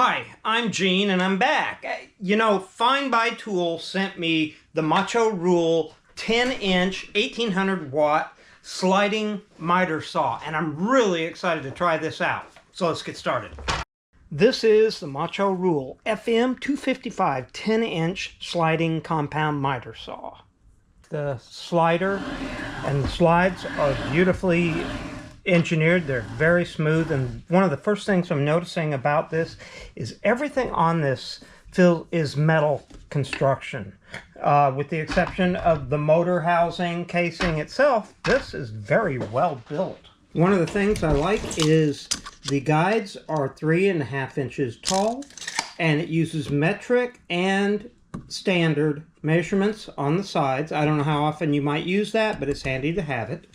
Hi, I'm Gene and I'm back. You know, FindBuyTool sent me the Macho Rule 10-inch 1800 watt sliding miter saw, and I'm really excited to try this out. So let's get started. This is the Macho Rule FM 255 10-inch sliding compound miter saw. The slider and the slides are beautifully engineered. They're very smooth, and one of the first things I'm noticing about this is everything on this is metal construction, with the exception of the motor housing casing itself. This is very well built. One of the things I like is the guides are 3.5 inches tall, and it uses metric and standard measurements on the sides. I don't know how often you might use that, but it's handy to have it.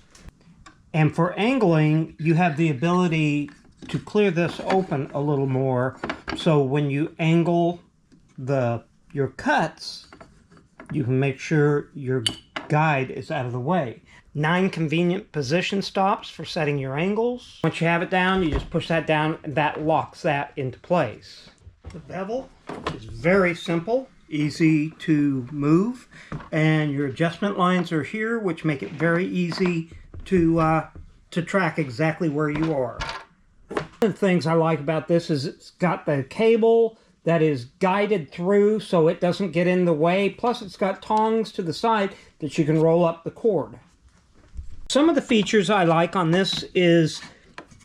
And for angling, you have the ability to clear this open a little more, so when you angle your cuts, you can make sure your guide is out of the way. 9 convenient position stops for setting your angles. Once you have it down, you just push that down, and that locks that into place. The bevel is very simple, easy to move, and your adjustment lines are here, which make it very easy to track exactly where you are. One of the things I like about this is it's got the cable that is guided through so it doesn't get in the way, plus it's got tongs to the side that you can roll up the cord. Some of the features I like on this is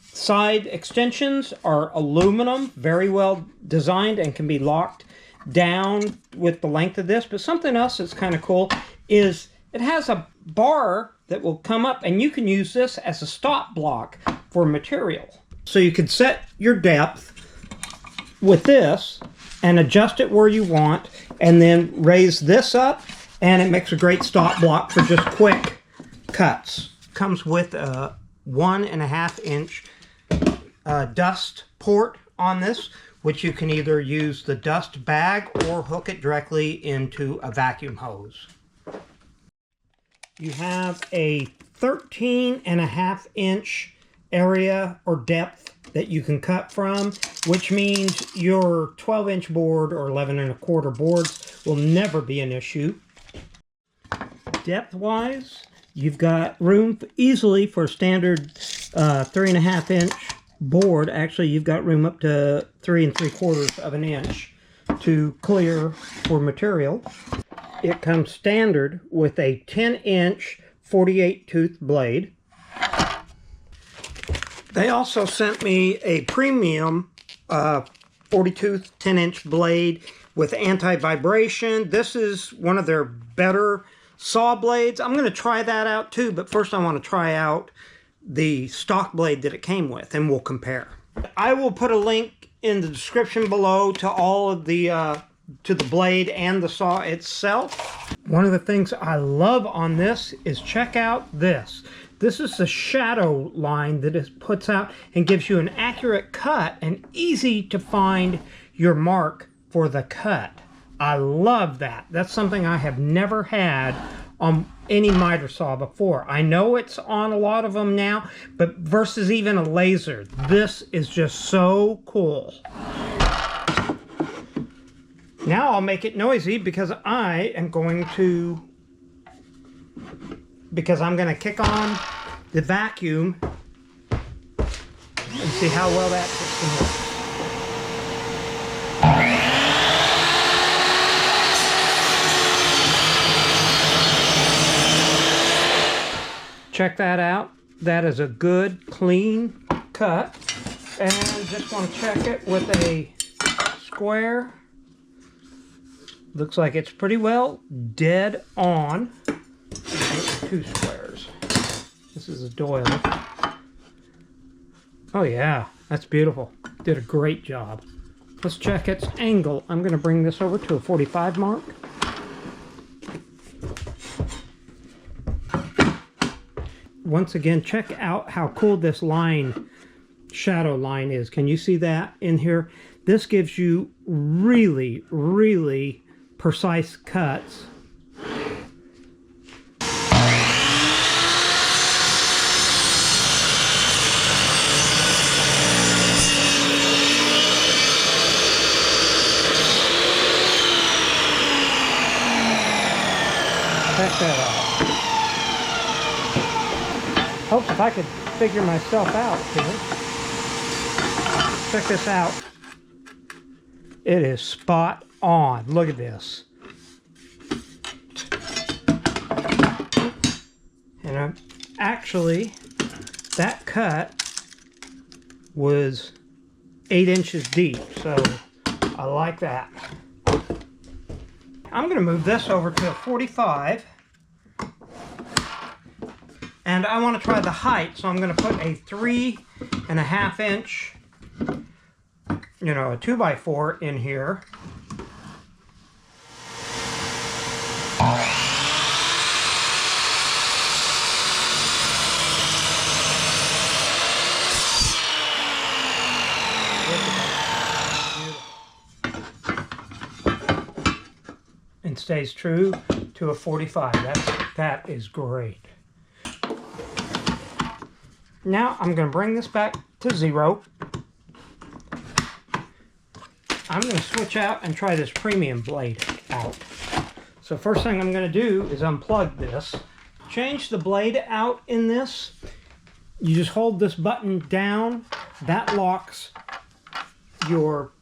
side extensions are aluminum, very well designed, and can be locked down with the length of this. But something else that's kind of cool is it has a bar that will come up, and you can use this as a stop block for material. So you can set your depth with this and adjust it where you want, and then raise this up, and it makes a great stop block for just quick cuts. Comes with a 1.5 inch dust port on this, which you can either use the dust bag or hook it directly into a vacuum hose. You have a 13.5 inch area or depth that you can cut from, which means your 12-inch board or 11.25 boards will never be an issue. Depth-wise, you've got room easily for a standard 3.5 inch board. Actually, you've got room up to 3.75 of an inch to clear for material. It comes standard with a 10-inch 48-tooth blade. They also sent me a premium 40-tooth 10-inch blade with anti-vibration. This is one of their better saw blades. I'm going to try that out too, but first I want to try out the stock blade that it came with, and we'll compare. I will put a link in the description below to all of the to the blade and the saw itself. One of the things I love on this is, check out this. This is the shadow line that it puts out and gives you an accurate cut and easy to find your mark for the cut. I love that. That's something I have never had on any miter saw before. I know it's on a lot of them now, but versus even a laser, this is just so cool. Now I'll make it noisy because I'm going to kick on the vacuum and see how well that system works. Check that out. That is a good, clean cut. And just want to check it with a square. Looks like it's pretty well dead on. 2 squares. This is a doily. Oh yeah, that's beautiful. Did a great job. Let's check its angle. I'm going to bring this over to a 45 mark. Once again, check out how cool this shadow line is. Can you see that in here? This gives you really, really precise cuts. Hopes if I could figure myself out here. Check this out. It is spot on. Look at this. And actually, that cut was 8 inches deep, so I like that. I'm going to move this over to a 45. And I want to try the height, so I'm going to put a 3.5 inch, you know, a 2x4 in here. And stays true to a 45. That is great. Now I'm going to bring this back to 0. I'm going to switch out and try this premium blade out. So first thing I'm going to do is unplug this. Change the blade out in this. You just hold this button down. That locks your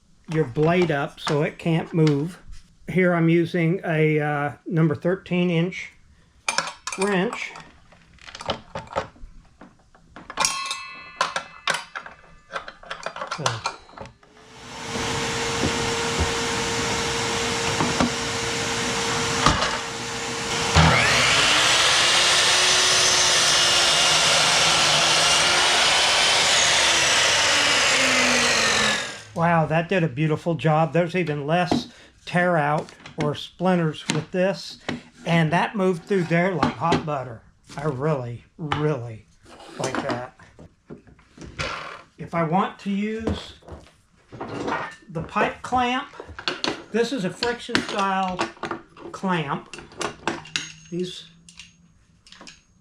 blade up so it can't move. Here I'm using a number 13 inch wrench. So. Wow, that did a beautiful job. There's even less tear out or splinters with this, and that moved through there like hot butter. I really, really like that. If I want to use the pipe clamp, this is a friction style clamp.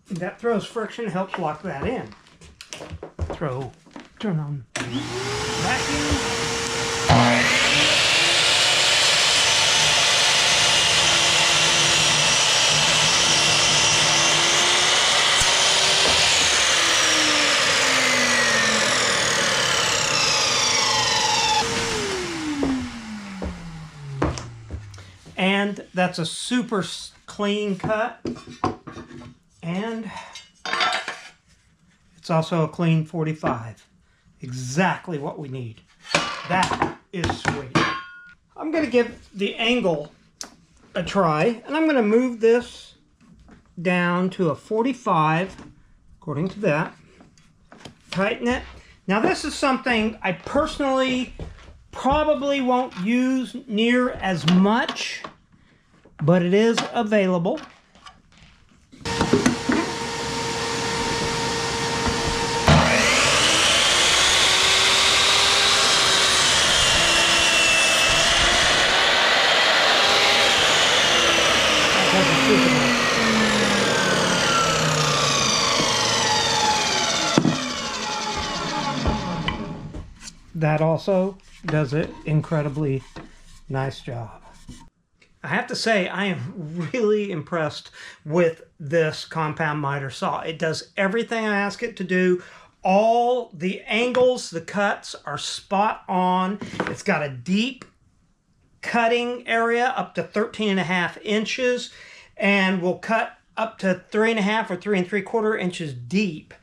That throws friction, helps lock that in. Turn on vacuum. And that's a super clean cut. And it's also a clean 45. Exactly what we need. That is sweet. I'm going to give the angle a try, and I'm going to move this down to a 45, according to that. Tighten it. Now this is something I personally probably won't use near as much, but it is available. That also does an incredibly nice job. I have to say, I am really impressed with this compound miter saw. It does everything I ask it to do. All the angles, the cuts are spot on. It's got a deep cutting area up to 13.5 inches and will cut up to 3.5 or 3 3/4 inches deep.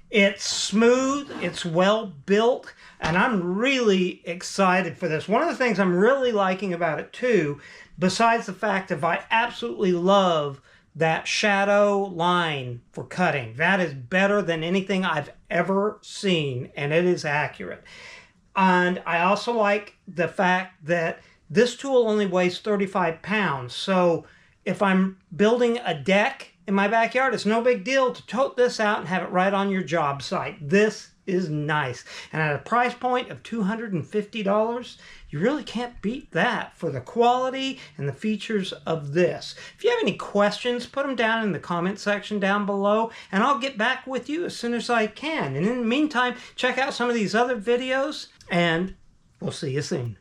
It's smooth, it's well built, and I'm really excited for this. One of the things I'm really liking about it too, besides the fact that I absolutely love that shadow line for cutting. That is better than anything I've ever seen, and it is accurate. And I also like the fact that this tool only weighs 35 pounds. So if I'm building a deck in my backyard, it's no big deal to tote this out and have it right on your job site. This is nice. And at a price point of $250, you really can't beat that for the quality and the features of this. If you have any questions, put them down in the comment section down below, and I'll get back with you as soon as I can. And in the meantime, check out some of these other videos, and we'll see you soon.